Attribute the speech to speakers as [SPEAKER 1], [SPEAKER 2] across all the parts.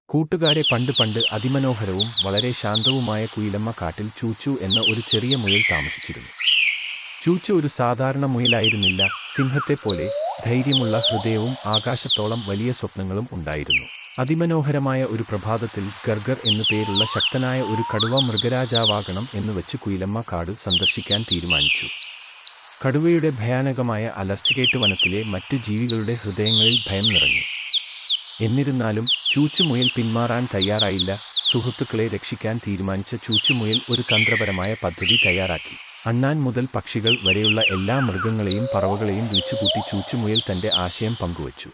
[SPEAKER 1] കൂട്ടുകാരെ, പണ്ട് പണ്ട് അതിമനോഹരവും വളരെ ശാന്തവുമായ കുയിലമ്മ കാട്ടിൽ ചൂച്ചു എന്ന ഒരു ചെറിയ മുയൽ താമസിച്ചിരുന്നു. ചൂച്ചു ഒരു സാധാരണ മുയലായിരുന്നില്ല. സിംഹത്തെപ്പോലെ ധൈര്യമുള്ള ഹൃദയവും ആകാശത്തോളം വലിയ സ്വപ്നങ്ങളും ഉണ്ടായിരുന്നു. അതിമനോഹരമായ ഒരു പ്രഭാതത്തിൽ ഗർഗർ എന്നു പേരുള്ള ശക്തനായ ഒരു കടുവ മൃഗരാജാവാകണം എന്ന് വെച്ച് കുയിലമ്മ കാട് സന്ദർശിക്കാൻ തീരുമാനിച്ചു. കടുവയുടെ ഭയാനകമായ അലർച്ച കേട്ട് വനത്തിലെ മറ്റു ജീവികളുടെ ഹൃദയങ്ങളിൽ ഭയം നിറഞ്ഞു. എന്നിരുന്നാലും ചൂച്ചുമുയൽ പിന്മാറാൻ തയ്യാറായില്ല. സുഹൃത്തുക്കളെ രക്ഷിക്കാൻ തീരുമാനിച്ച ചൂച്ചുമുയൽ ഒരു തന്ത്രപരമായ പദ്ധതി തയ്യാറാക്കി. അണ്ണാൻ മുതൽ പക്ഷികൾ വരെയുള്ള എല്ലാ മൃഗങ്ങളെയും പറവകളെയും വിളിച്ചുകൂട്ടി ചൂച്ചുമുയൽ തന്റെ ആശയം പങ്കുവച്ചു.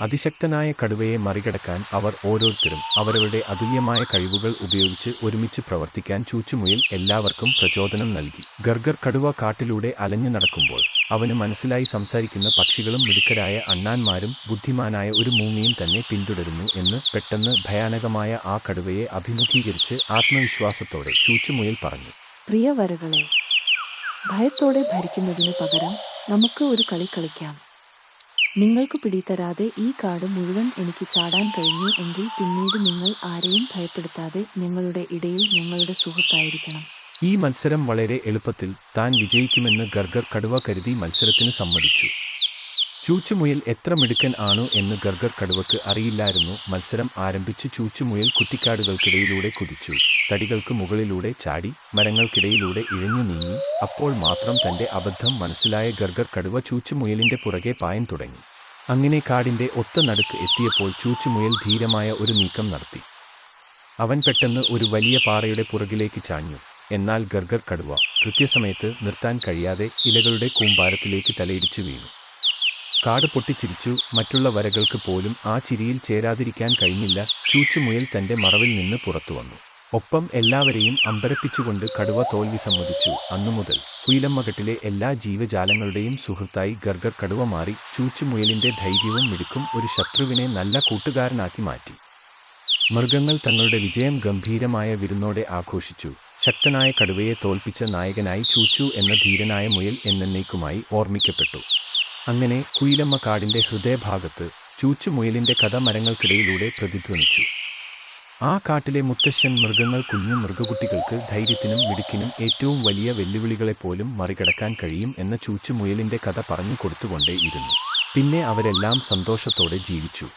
[SPEAKER 1] അതിശക്തനായ കടുവയെ മറികടക്കാൻ അവർ ഓരോരുത്തരും അവരവരുടെ അതുല്യമായ കഴിവുകൾ ഉപയോഗിച്ച് ഒരുമിച്ച് പ്രവർത്തിക്കാൻ ചൂച്ചുമുയൽ എല്ലാവർക്കും പ്രചോദനം നൽകി. ഗർഗർ കടുവ കാട്ടിലൂടെ അലഞ്ഞു നടക്കുമ്പോൾ അവന് മനസ്സിലായി സംസാരിക്കുന്ന പക്ഷികളും മിടുക്കരായ അണ്ണാന്മാരും ബുദ്ധിമാനായ ഒരു മൂങ്ങിയും തന്നെ പിന്തുടരുന്നു എന്ന്. പെട്ടെന്ന് ഭയാനകമായ ആ കടുവയെ അഭിമുഖീകരിച്ച് ആത്മവിശ്വാസത്തോടെ ചൂച്ചുമുയൽ പറഞ്ഞു:
[SPEAKER 2] പ്രിയവരകളെ, ഭയത്തോടെ ഭരിക്കുന്നതിനു പകരം നമുക്ക് ഒരു കളി കളിക്കാം. നിങ്ങൾക്ക് പിടിതരാതെ ഈ കാട് മുഴുവൻ എനിക്ക് ചാടാൻ കഴിഞ്ഞു എങ്കിൽ പിന്നീട് നിങ്ങൾ ആരെയും ഭയപ്പെടുത്താതെ ഞങ്ങളുടെ ഇടയിൽ ഞങ്ങളുടെ സുഹൃത്തായിരിക്കണം.
[SPEAKER 1] ഈ മത്സരം വളരെ എളുപ്പത്തിൽ താൻ വിജയിക്കുമെന്ന് ഗർഗർ കടുവ കരുതി മത്സരത്തിന് സമ്മതിച്ചു. ചൂച്ചുമുയൽ എത്ര മിടുക്കൻ ആണു എന്ന് ഗർഗർ കടുവക്ക് അറിയില്ലായിരുന്നു. മത്സരം ആരംഭിച്ചു. ചൂച്ചുമുയൽ കുറ്റിക്കാടുകൾക്കിടയിലൂടെ കുതിച്ചു, തടികൾക്ക് മുകളിലൂടെ ചാടി, മരങ്ങൾക്കിടയിലൂടെ ഇഴഞ്ഞു നീങ്ങി. അപ്പോൾ മാത്രം തന്റെ അബദ്ധം മനസ്സിലായ ഗർഗർ കടുവ ചൂച്ചുമുയലിന്റെ പുറകെ പായാൻ തുടങ്ങി. അങ്ങനെ കാടിന്റെ ഒത്ത നടുക്ക് എത്തിയപ്പോൾ ചൂച്ചുമുയൽ ധീരമായ ഒരു നീക്കം നടത്തി. അവൻ പെട്ടെന്ന് ഒരു വലിയ പാറയുടെ പുറകിലേക്ക് ചാഞ്ഞു. എന്നാൽ ഗർഗർ കടുവ കൃത്യസമയത്ത് നിർത്താൻ കഴിയാതെ ഇലകളുടെ കൂമ്പാരത്തിലേക്ക് തലയിടിച്ചു വീണു. കാട് പൊട്ടിച്ചിരിച്ചു. മറ്റുള്ള വരകൾക്ക് പോലും ആ ചിരിയിൽ ചേരാതിരിക്കാൻ കഴിഞ്ഞില്ല. ചൂച്ചുമുയൽ തന്റെ മറവിൽ നിന്ന് പുറത്തു വന്നു. ഒപ്പം എല്ലാവരെയും അമ്പരപ്പിച്ചുകൊണ്ട് കടുവ തോൽവി സമ്മതിച്ചു. അന്നുമുതൽ കുയിലമ്മഘട്ടിലെ എല്ലാ ജീവജാലങ്ങളുടെയും സുഹൃത്തായി ഗർഗർ കടുവ മാറി. ചൂച്ചുമുയലിന്റെ ധൈര്യവും മിടുക്കും ഒരു ശത്രുവിനെ നല്ല കൂട്ടുകാരനാക്കി മാറ്റി. മൃഗങ്ങൾ തങ്ങളുടെ വിജയം ഗംഭീരമായ വിരുന്നോടെ ആഘോഷിച്ചു. ശക്തനായ കടുവയെ തോൽപ്പിച്ച നായകനായി ചൂച്ചു എന്ന ധീരനായ മുയൽ എന്നേക്കുമായി ഓർമ്മിക്കപ്പെട്ടു. അങ്ങനെ കുയിലമ്മ കാടിന്റെ ഹൃദയഭാഗത്ത് ചൂച്ചുമുയലിന്റെ കഥ മരങ്ങൾക്കിടയിലൂടെ പ്രതിധ്വനിച്ചു. ആ കാട്ടിലെ മുത്തശ്ശൻ മൃഗങ്ങൾ കുഞ്ഞു മൃഗകുട്ടികൾക്ക് ധൈര്യത്തിനും മിടുക്കിനും ഏറ്റവും വലിയ വെല്ലുവിളികളെപ്പോലും മറികടക്കാൻ കഴിയും എന്ന ചൂച്ചുമുയലിന്റെ കഥ പറഞ്ഞു കൊടുത്തുകൊണ്ടേയിരുന്നു. പിന്നെ അവരെല്ലാം സന്തോഷത്തോടെ ജീവിച്ചു.